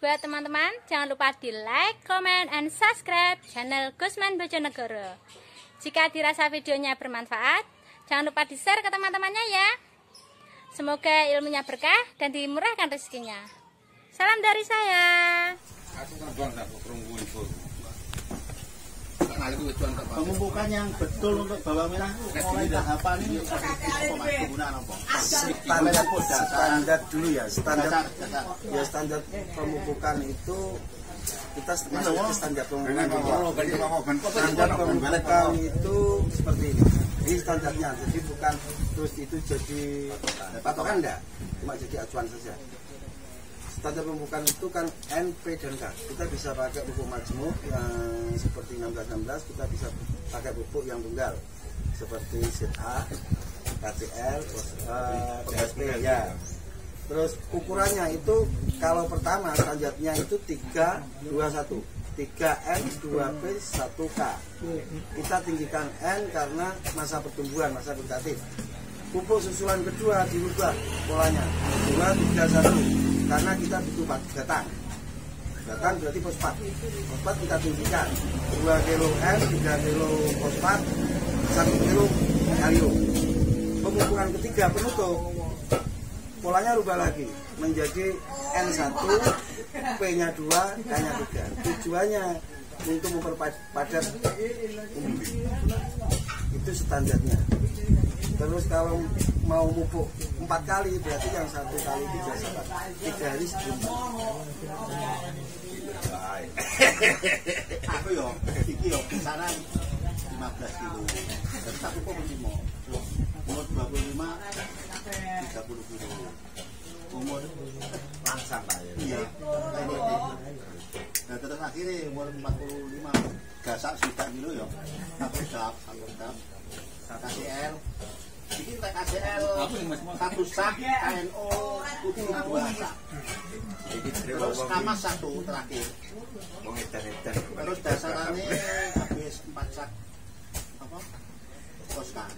Buat teman-teman, jangan lupa di like, comment, and subscribe channel Gusman Bojonegoro. Jika dirasa videonya bermanfaat, jangan lupa di-share ke teman-temannya ya. Semoga ilmunya berkah dan dimurahkan rezekinya. Salam dari saya. Pemupukan yang betul untuk bawang merah mulai tahapan ini penggunaan apa? Standar dulu ya, standar pemupukan itu kita masuk ke standar pemupukan dulu. Standar pemupukan itu seperti ini. Ini standarnya, jadi bukan terus itu jadi patokan enggak, cuma jadi acuan saja. Standar pemupukan itu kan N, P, dan K. Kita bisa pakai pupuk majemuk yang seperti 16-16, kita bisa pakai pupuk yang tunggal seperti ZA, KCL, DSP ya. Terus ukurannya itu kalau pertama standarnya itu 3-2-1, 3N, 2P, 1K. Kita tinggikan N karena masa pertumbuhan, masa vegetatif. Pupuk susulan kedua dirubah polanya 2-3-1 karena kita butuh batang. Batang berarti fosfat. Fosfat kita tinggikan 2 kilo N, 3 kilo fosfat, 1 kilo kalium. Pemupukan ketiga penutup, polanya rubah lagi menjadi N1, P-nya 2, K-nya 3. Tujuannya untuk memperpadat umbi. Itu standarnya. Terus kalau mau mupuk 4 kali berarti yang 1 kali itu biasa 3 hari sebelum. Aku yo iki yo kisaran 15 kilo. Terus aku kok mesti mau umur 25 30 kilo. Umur langsang lah ya. Iya. Nah terus akhirnya umur 45 gasak sudah kilo yo. Aku dap KCL. Ini KCL satu sak, KNO putih 2 sak. Terus kamas 1 terakhir. Terus dasarannya habis 4 sak apa? Fosfat.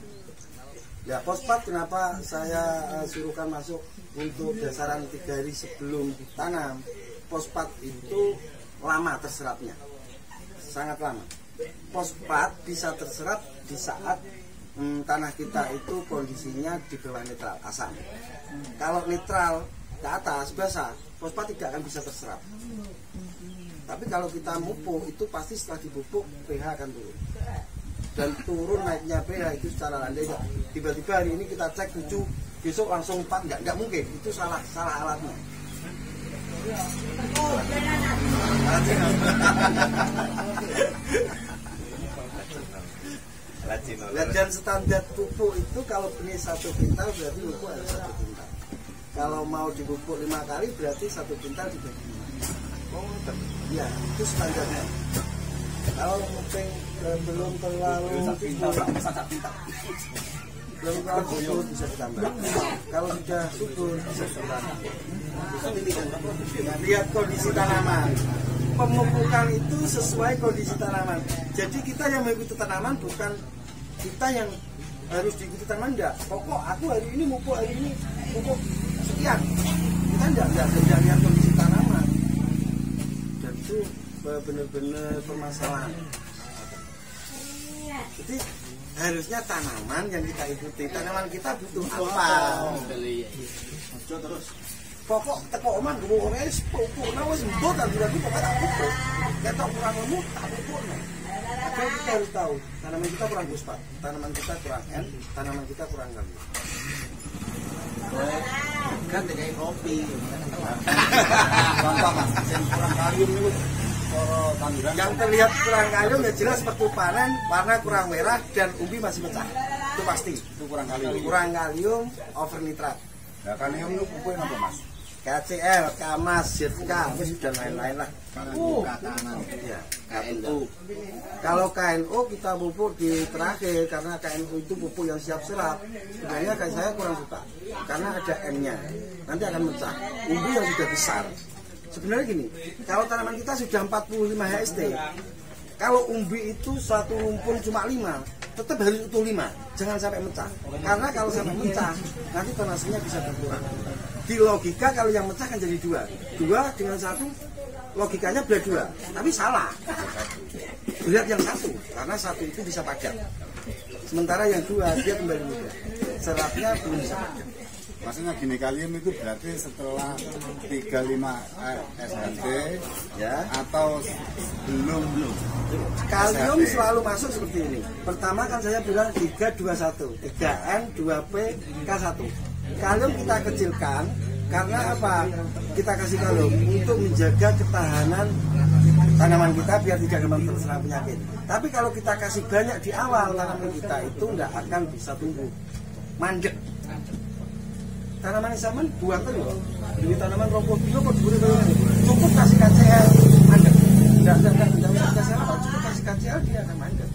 Ya fosfat kenapa saya suruhkan masuk untuk dasaran 3 hari sebelum tanam? Fosfat itu lama terserapnya, sangat lama. Fosfat bisa terserap di saat tanah kita itu kondisinya di bawah netral, asam. Kalau netral ke atas basah, fosfat tidak akan bisa terserap. Tapi kalau kita mupuk itu pasti setelah dipupuk pH akan turun. Dan turun naiknya pH itu secara landai. Tiba-tiba hari ini kita cek 7, besok langsung 4, enggak mungkin. Itu salah alatnya. Dan standar pupuk itu kalau benih 1 kintal berarti pupuk harus 1 kintal. Kalau mau dipupuk 5 kali berarti 1 kintal dibagi 5. Oh, ya itu standarnya. Kalau mungkin belum terlalu subur bisa ditambah. Kalau sudah subur bisa ditambah. Lihat kondisi tanaman. Pemupukan itu sesuai kondisi tanaman. Jadi kita yang mengikuti tanaman bukan kita yang harus diikuti tanaman, enggak. Pokok aku hari ini mupuk, hari ini mupuk sekian. Kita enggak lihat kondisi tanaman. Dan itu benar-benar permasalahan. Jadi harusnya tanaman yang kita ikuti. Tanaman kita butuh apa? Terus pokok teko oman gue mau wis pupuk nah wis mbok tak berarti pokok tak pupuk ketok kurang lemu tak pupuk nah. Tapi kita harus tahu tanaman kita kurang fosfat, tanaman kita kurang N, tanaman kita kurang kalium. Kan kayak kopi gampang mas, yang kurang kalium itu yang terlihat kurang kalium ya jelas waktu panen warna kurang merah dan umbi masih pecah, itu pasti itu kurang kalium over nitrat. Nah kalium itu pupuknya apa mas? KCL, Kamas, ZK, dan lain-lain lah. Ya, KNO. Kalau KNO kita pupuk di terakhir karena KNO itu pupuk yang siap serap. Sebenarnya saya kurang suka karena ada N-nya. Nanti akan pecah. Umbi yang sudah besar. Sebenarnya gini, kalau tanaman kita sudah 45 HST, kalau umbi itu satu rumpun cuma 5, tetap harus utuh 5. Jangan sampai mecah. Karena kalau sampai mecah, nanti tonasinya bisa berkurang. di logika kalau yang mecah kan jadi 2 dengan 1 logikanya berat 2, tapi salah. Berat yang 1 karena 1 itu bisa padat, sementara yang 2 dia kembali mudah, seratnya belum bisa padat. Maksudnya gini, kalium itu berarti setelah 35 SHT ya, atau belum? Kalium selalu masuk seperti ini. Pertama kan saya bilang 321, 3N, 2P, K1. Kalium kita kecilkan karena apa? Kita kasih kalium untuk menjaga ketahanan tanaman kita biar tidak gampang terserang penyakit. Tapi kalau kita kasih banyak di awal, tanaman kita itu tidak akan bisa tumbuh, mandek. Tanaman zaman buang terus. Jadi tanaman rompok bio kok diburu cukup kasih KCL mandek. Enggak KCL, cukup kasih KCL dia akan mandek.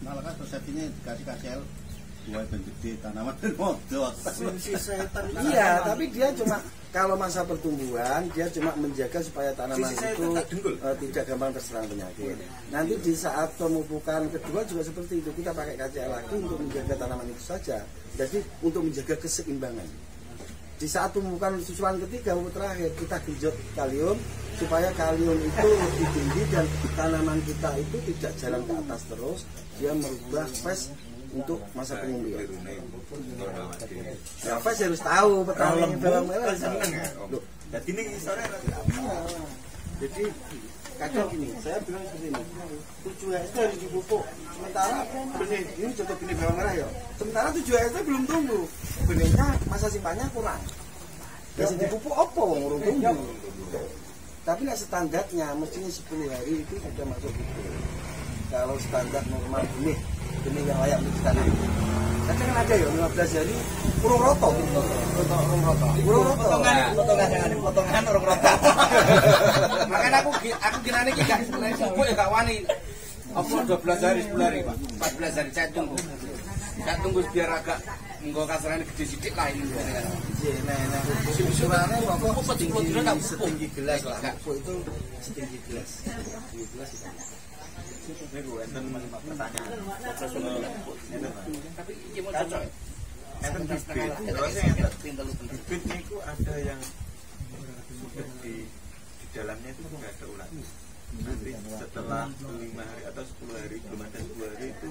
Malah kan resepnya dikasih KCL buat gede tanaman modal. Iya, tapi dia cuma kalau masa pertumbuhan dia cuma menjaga supaya tanaman itu tidak gampang terserang penyakit. Nanti di saat pemupukan kedua juga seperti itu, kita pakai KCL lagi untuk menjaga tanaman itu saja. Jadi untuk menjaga keseimbangan. Di saat pemupukan susulan ketiga terakhir kita genjot kalium supaya kalium itu lebih tinggi dan tanaman kita itu tidak jalan ke atas terus, dia merubah fase untuk masa pengumbian. Ya, Fes harus tahu petani bawang merah seneng ya. Loh, jadi ini sore. Jadi kadang gini, saya bilang seperti ini. 7 HST harus dipupuk. Sementara benih ini contoh benih bawang merah ya. Sementara 7 HST belum tumbuh. Benihnya masa simpannya kurang. Jadi dipupuk apa wong urung tumbuh. Tapi nek standarnya mestinya 10 hari itu sudah masuk pupuk. Kalau standar normal benih yang layak untuk ditanam. Kadang kan ada ya 15 hari urung roto. Potongan urung roto. Makanya aku ginane iki gak pupuk ya gak wani. Apa 12 hari 10 hari, Pak. 14 hari saya tunggu. Saya tunggu biar agak engko kasarane gede sithik lah ini. Nah, usulannya pokok setinggi gelas lah. Pupuk itu setinggi gelas. Setinggi gelas itu. Niku enten pertanyaan. Tapi iki mau cocok. Enten bibit niku ada yang sudah di dalamnya itu nggak ada ulat. Nanti setelah 5 hari atau 10 hari, belum ada 10 hari itu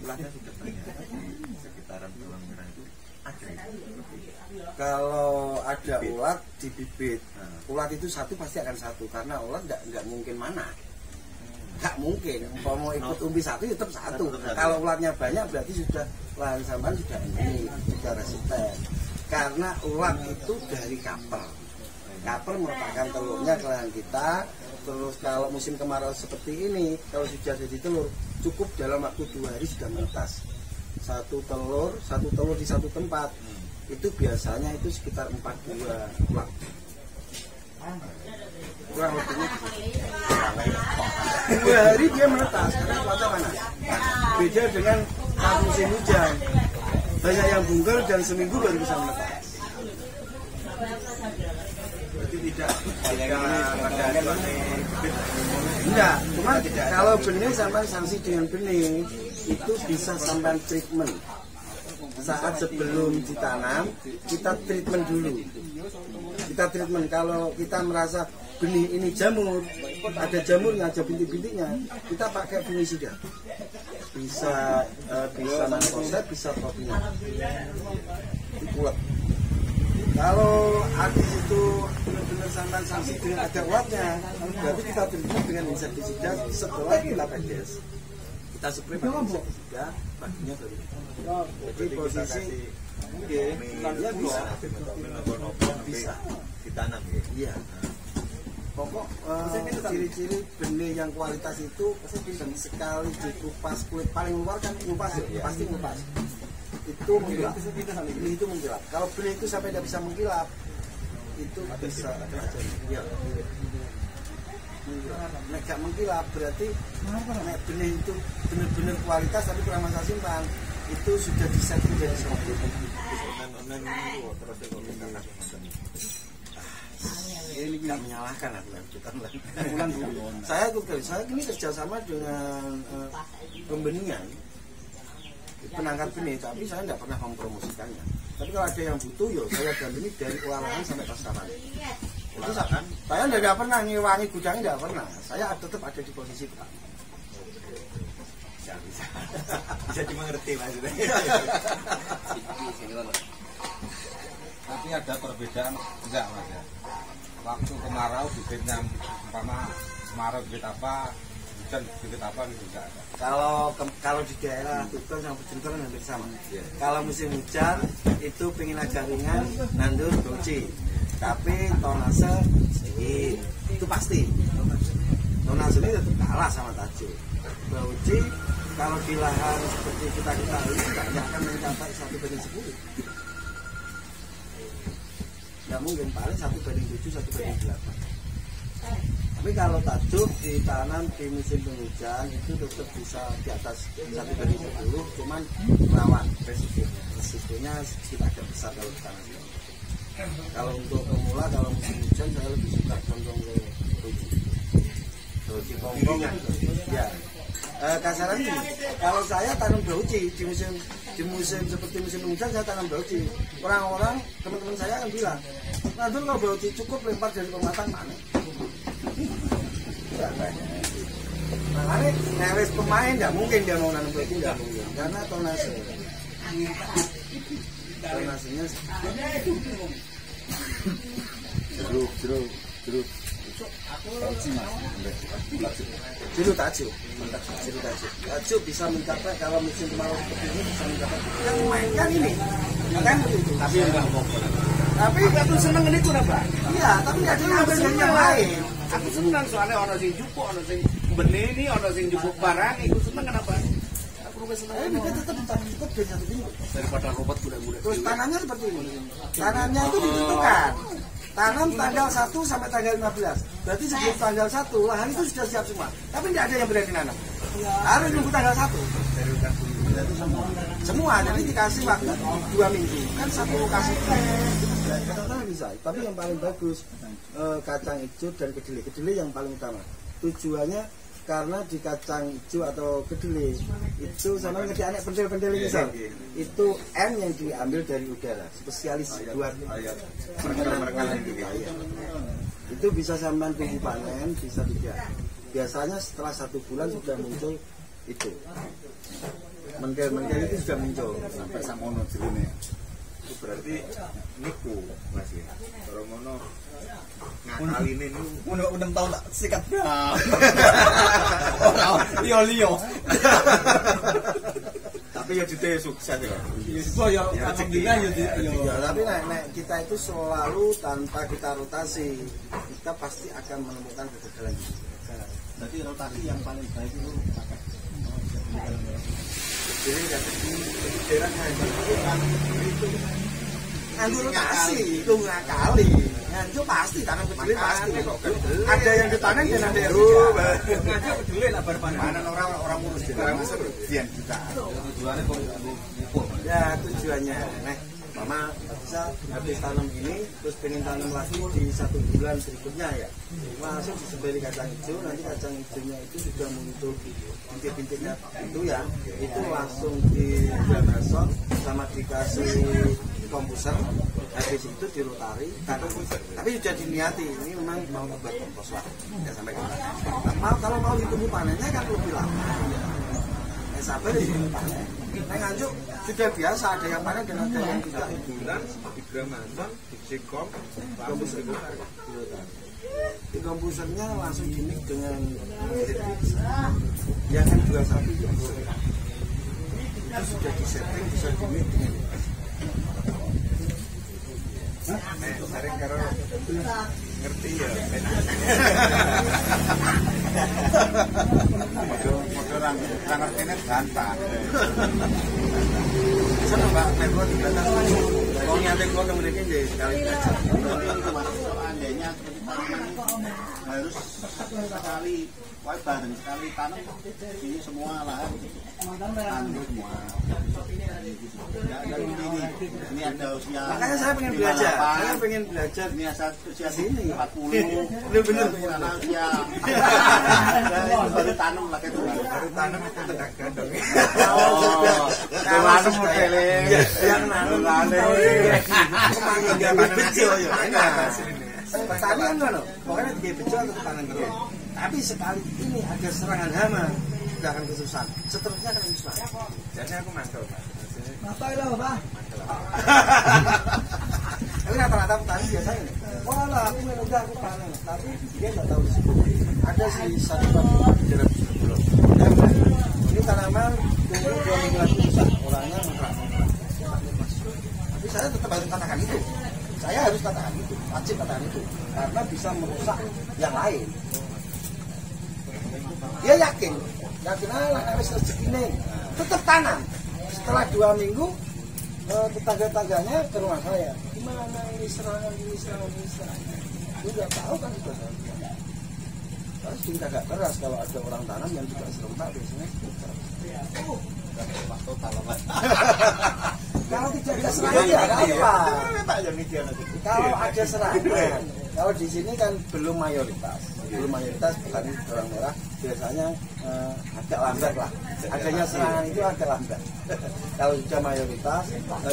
ulatnya sudah banyak di sekitaran bawang merah itu ada. Kalau ada ulat di bibit, ulat itu satu pasti akan satu karena ulat nggak mungkin mana. Nggak mungkin, mau ikut umbi satu tetap satu. Kalau ulatnya banyak berarti sudah lahan sampan sudah ini, sudah resisten. Karena ulat itu dari kaper. Kaper meletakkan telurnya ke lahan kita. Terus kalau musim kemarau seperti ini, kalau sudah jadi telur, cukup dalam waktu 2 hari sudah menetas. Satu telur di satu tempat. Itu biasanya itu sekitar 4 buah ulat. Kurang lebihnya 2 hari dia menetas karena cuaca panas. Beda dengan saat musim hujan, banyak yang bungkel dan seminggu baru bisa menetas. Berarti tidak pada enggak, cuma kalau benih sampai sanksi dengan benih itu bisa sampai treatment. Saat sebelum ditanam kita treatment dulu. Kita treatment kalau kita merasa benih ini jamur, ada jamurnya, ada bintik-bintiknya, kita pakai fungisida. Bisa makrosat, bisa propion. Dikuat. Kalau habis itu benar-benar sampai sanksi dengan ada ulatnya, berarti kita treatment dengan insektisida setelah kita PDS. Kita spray pakai insektisida, baginya baru. Jadi posisi ya bisa ditanam ya. Iya. Pokok ciri-ciri benih yang kualitas itu sekali dikupas kulit paling luar kan ngupas ya, pasti ngupas. Itu mengkilap. Benih itu mengkilap. Kalau benih itu sampai tidak bisa mengkilap, itu bisa ya. Nek gak mengkilap berarti nek benih itu benar-benar kualitas tapi kurang masa simpan, itu sudah disetting jadi seperti itu. Ini tidak menyalahkan aku saya ini kerjasama dengan pembenihan. penangkap benih, tapi saya tidak pernah mempromosikannya. Tapi kalau ada yang butuh, yo saya dampingi dari olahan sampai pasca panen. Itu saya tidak pernah ngewangi gudangnya, tidak pernah. Saya tetap ada di posisi petani. Bisa dimengerti maksudnya. Tapi ada perbedaan enggak Mas ya? Waktu kemarau bibitnya umpama kemarau bibit apa, hujan bibit apa gitu enggak ada. Kalau di daerah Tuton sama Pejenteran hampir sama. Kalau musim hujan itu pengen agak ringan, nandur doci. Tapi tonase sedikit, itu pasti. Tonase ini tetap kalah sama tajuk. Doci kalau di lahan seperti kita ini tidak akan mencapai 1/10. Nggak mungkin, paling 1/7, 1/8. Tapi kalau tajuk ditanam di musim penghujan itu tetap bisa di atas 1/10, cuman rawan resikonya sedikit agak besar kalau ditanam. Kalau untuk pemula, kalau musim hujan saya lebih suka condong ke doji bonggong ya. Kasarannya kalau saya tanam doji di musim seperti musim hujan, saya tanam doji. Orang-orang teman-teman saya akan bilang, nanti kalau doji cukup lempar dari pematang panen. Makanya newes pemain tidak mungkin dia mau nanam doji, tidak mungkin karena tonasenya jeruk tajuk bisa mencapai, kalau musim kemarau seperti ini bisa mencapai. Yang mainkan ini kan begitu. Tapi enggak apa-apa. Tapi aku seneng ini tuh Pak. Iya, tapi ada yang lain. Aku senang soalnya ono sing jupuk, ono sing beneni, ono sing jupuk barang, aku seneng kenapa? Aku lebih seneng. Kita tetap cukup dari 1 minggu daripada rumput kuda-kuda. Terus tanahnya seperti ini. Tanahnya itu ditentukan. Tanam tanggal 1 sampai tanggal 15. Berarti sebelum tanggal 1 lahan itu sudah siap semua. Tapi tidak ada yang berani nanam. Harus nunggu tanggal 1. Semua, jadi dikasih waktu 2 minggu. Kan satu lokasi. Kadang-kadang bisa. Tapi yang paling bagus kacang hijau dan kedelai. Kedelai yang paling utama. Tujuannya karena di kacang hijau atau kedelai itu sama ngerti anak pentil-pentil misal itu N yang diambil dari udara, spesialis buat perkenalan kita ya. Itu bisa sampai tunggu panen, bisa tidak. Biasanya setelah 1 bulan sudah muncul itu mentil-mentil itu sudah muncul sampai samono jerone. Itu berarti niku Mas ya. Kalau mono ngakaline niku undang tahun tak sikat bra. Ora liyo. Tapi ya dite sukses ya. Ya alhamdulillah ya. Tapi nek kita itu selalu tanpa kita rotasi, kita pasti akan menemukan kegagalan. Jadi rotasi yang paling baik itu pakai jadi daerah nganggur rotasi itu ngakali. Nganggur pasti tanam kedelai pasti. Ada yang ditanam dan ada yang tidak. Nganggur kedelai lah panen orang urus sekian juta. Tujuannya kok ngumpul. Ya tujuannya. Nah, Mama bisa habis tanam ini terus pengen tanam lagi di 1 bulan berikutnya ya. Langsung disembeli kacang hijau, nanti kacang hijaunya itu sudah muncul bintik-bintiknya itu ya. Itu langsung di drainase sama dikasih komposer. Habis itu dirotari, tapi sudah diniati ini memang mau buat kompos lah. Ya sampai kalau mau ditunggu panennya kan lebih lama. Sabar ditunggu panen. Nah Nganjuk sudah biasa, ada yang panen dan ada yang tidak. Bulan di Gramason di Cikom Komposer di komposernya langsung gimmick dengan jangan 21 itu sudah disetting, bisa gimmick dengan sering karo ngerti ya model orang ngertinya gampang senang Pak, nek kula di belakang wong nyate kula kemudian jadi sekali seandainya harus sekali bareng sekali tanam ini semua lahan tanam semua. Dan ini ada usia. Makanya saya pengen belajar. Saya pengen belajar. Ini usia sini 40. Bener. Karena usia baru tanam lagi itu. Baru tanam itu tegak gandong. Kalau modelnya yang nanam bejo ya. Petani kan ngono. Pokoknya dia bejo atau tanam terus. Tapi sekali ini ada serangan hama, tidak akan kesusahan. Seterusnya akan kesusahan. Jadi aku mantul, Pak. Apa itu, Pak? Tapi rata-rata petani biasanya nih, wah aku udah aku panen, tapi dia nggak tahu risiko. Ada sih satu tahun di dalam belum. Ini tanaman tunggu 2 minggu lagi rusak, orangnya mengkerak. Tapi saya tetap harus katakan itu. Saya harus katakan itu, wajib katakan itu, karena bisa merusak yang lain. Dia yakin harus rezeki nih, tetap tanam. Setelah 2 minggu, tetangga-tangganya ke rumah saya. Gimana ini serangan. Dia nggak tahu kan sudah. Terus juga agak keras kalau ada orang tanam yang juga serempak biasanya keras. Kalau tidak ada serangan ya apa? Kalau ada serangan, kalau di sini kan belum mayoritas petani bawang merah biasanya agak lambat lah. Adanya serangan itu agak lambat. Kalau sudah mayoritas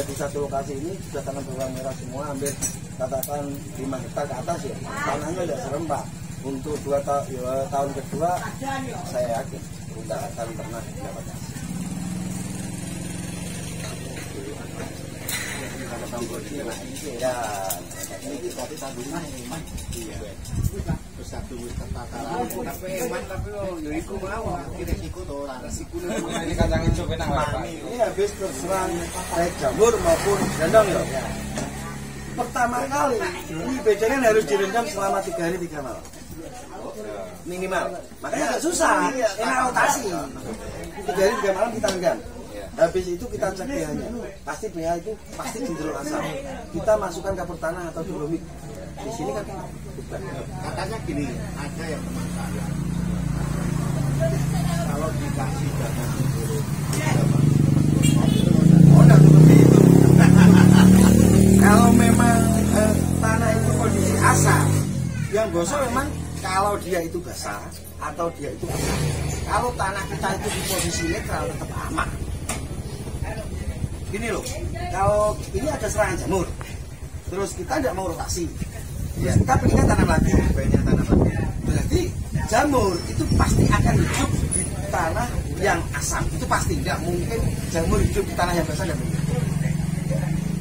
di satu lokasi ini sudah tanam bawang merah semua, hampir katakan 5 hektar ke atas ya, tanahnya sudah serempak. Untuk 2 tahun kedua saya yakin tidak akan pernah dapat hasil. Ya, Ini tapi tabungan memang. Iya. Terus satu tataran. Tapi eman tapi yo iku mau Resiko to ora. resiko ini kacang hijau penang Pak. Ini habis terserang baik jamur maupun gandong ya. Pertama kali ini bedanya harus direndam selama 3 hari 3 malam minimal. Makanya agak susah, enak rotasi. 3 hari 3 malam kita rendam. Habis itu kita cek pH-nya. Pasti pH itu pasti cenderung asam. Kita masukkan kapur tanah atau dolomit. Di sini kan bukan. Katanya gini, ada yang teman saya. Kalau dikasih dana enggak seperti itu. Kalau memang tanah itu kondisi asam, yang bosok memang kalau dia itu basah atau dia itu basah. Kalau tanah kita itu di posisi netral tetap aman. Gini loh, kalau ini ada serangan jamur, terus kita tidak mau rotasi, ya kita pilihkan tanam lagi, banyak tanam lagi. Berarti jamur itu pasti akan hidup di tanah yang asam, itu pasti. Tidak mungkin jamur hidup di tanah yang basah, tidak mungkin.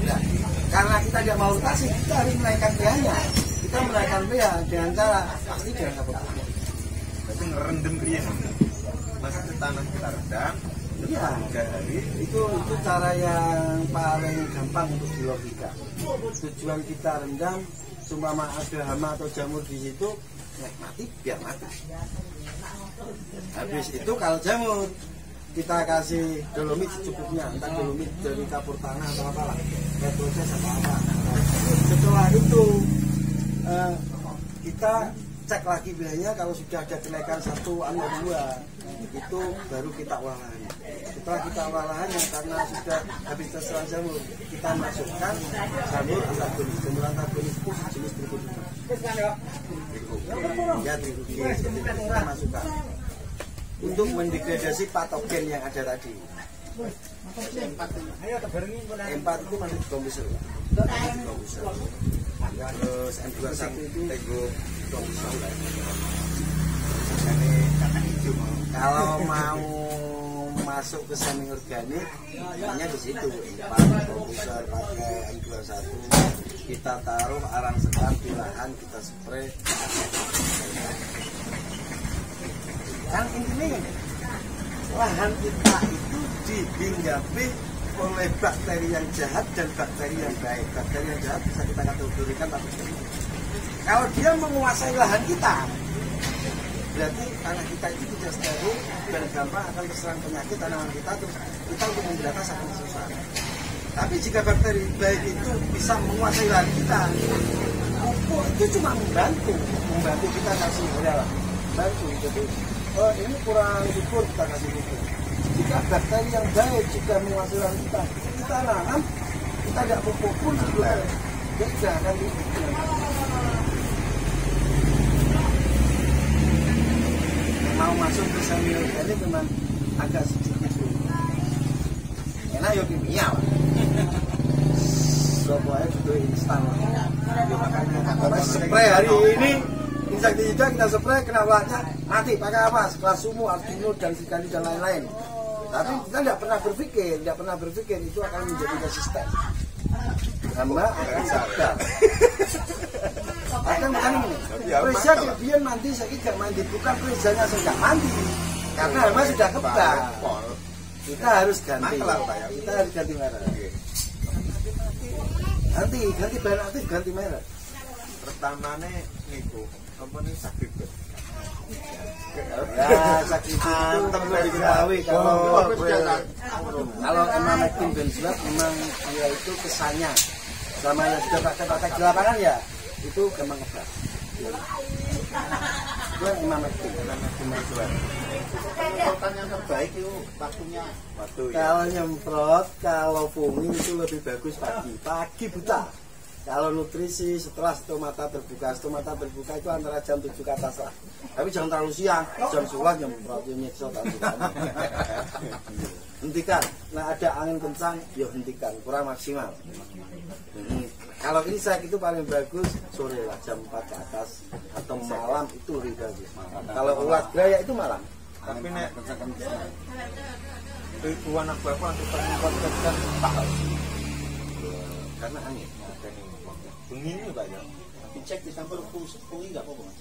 Nah, karena kita tidak mau rotasi, kita harus menaikkan pH-nya. Kita menaikkan pH dengan cara pasti dengan kapur tanah. Tapi ngerendam dia. Maksudnya tanah kita rendam. Iya, itu cara yang paling gampang untuk dilogika. Tujuan kita rendam, cuma ada hama atau jamur di situ, mati biar mati. Habis itu kalau jamur kita kasih dolomit secukupnya, entah dolomit dari kapur tanah atau apalah, proses atau apa. Setelah itu kita cek lagi pH-nya. Kalau sudah ada kenaikan 1 atau 2, itu baru kita olah lahannya. Setelah kita olah lahannya, karena sudah habis terserang jamur, kita masukkan jamur antagonis. Jamur antagonis itu jenis berikutnya. Ya, kita masukkan untuk mendegradasi patogen yang ada tadi. M4 itu masuk kompuser. Terus M21 itu kalau mau masuk ke semi organik, hanya di situ. Kompuser pakai M21, kita taruh arang sekam di lahan, kita spray. Kan intinya lahan kita itu dihinggapi oleh bakteri yang jahat dan bakteri yang baik. Bakteri yang jahat bisa kita kategorikan tapi kalau dia menguasai lahan kita, berarti tanah kita itu tidak steril dan gampang akan terserang penyakit tanaman kita, terus kita untuk memberantas akan susah. Tapi jika bakteri baik itu bisa menguasai lahan kita, pupuk itu cuma membantu kita kasih udara, bantu. Jadi ini kurang subur, kita kasih pupuk. Jika bakteri yang baik juga menghasilkan kita nanam, kita tidak pupuk pun juga dia akan dibutuhkan. Mau masuk ke semi organik memang agak sedikit enak ya kimia lah. Soalnya itu instan. Spray hari ini insektisida kita spray, kena ulatnya mati. Pakai apa? Kelas sumu, albino dan sekali dan lain-lain. Tapi kita tidak pernah berpikir itu akan menjadi resisten. Hama akan sadar. Akan bukan ini. Presa kemudian mandi saya tidak mandi, bukan presanya sudah mandi. Karena hama sudah kebal. Kita harus ganti. Kita harus ganti merek. Ganti bahan aktif, ganti merek. Pertamanya niku apa nih sakit. Ya, sakit itu lebih diketahui kalau emamectin benzoat memang dia itu kesannya sama yang sudah praktek di lapangan ya itu gampang kebal. Itu emamectin benzoat. Penyemprotan yang terbaik itu waktunya. Kalau nyemprot, kalau fungi itu lebih bagus pagi buta. Kalau nutrisi setelah stomata terbuka itu antara jam 7 ke atas lah. Tapi jangan terlalu siang, jam 10 nyemprot, nyesot. Hentikan. Nah ada angin kencang, ya hentikan, kurang maksimal. Kalau insek itu paling bagus sore lah, jam 4 ke atas atau malam itu lebih bagus. Kalau ulat geraya itu malam. Tapi nek itu anak bapak untuk menyemprotkan tak karena angin. Fungi Pak ya. Insek dicampur fungi enggak apa-apa Mas?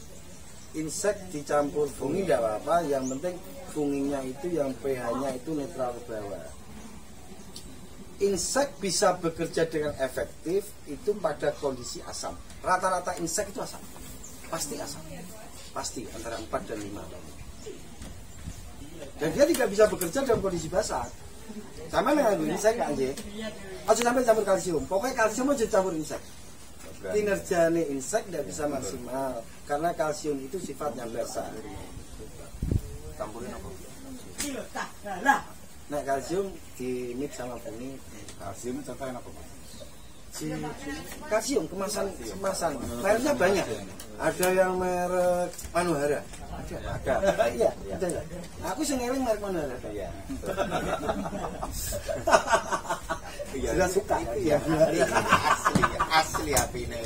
Insek dicampur fungi enggak apa-apa, yang penting funginya itu yang pH-nya itu netral ke bawah. Insek bisa bekerja dengan efektif itu pada kondisi asam. Rata-rata insek itu asam. Pasti asam. Pasti antara 4 dan 5. Dan dia tidak bisa bekerja dalam kondisi basah. Sama dengan insek anjir. Harus sampai campur kalsium. Pokoknya kalsium aja campur insek. Kinerjanya insek tidak bisa maksimal karena kalsium itu sifatnya basah. Campurin apa? Nah kalsium di mix sama fungi. Kalsium contohnya apa Mas? Kalsium kemasan mereknya banyak. Ada yang merek Manuhara. Ada. Iya, ada. Aku sing eling merek Manuhara. Iya. Sudah suka. Iya. Asli apine.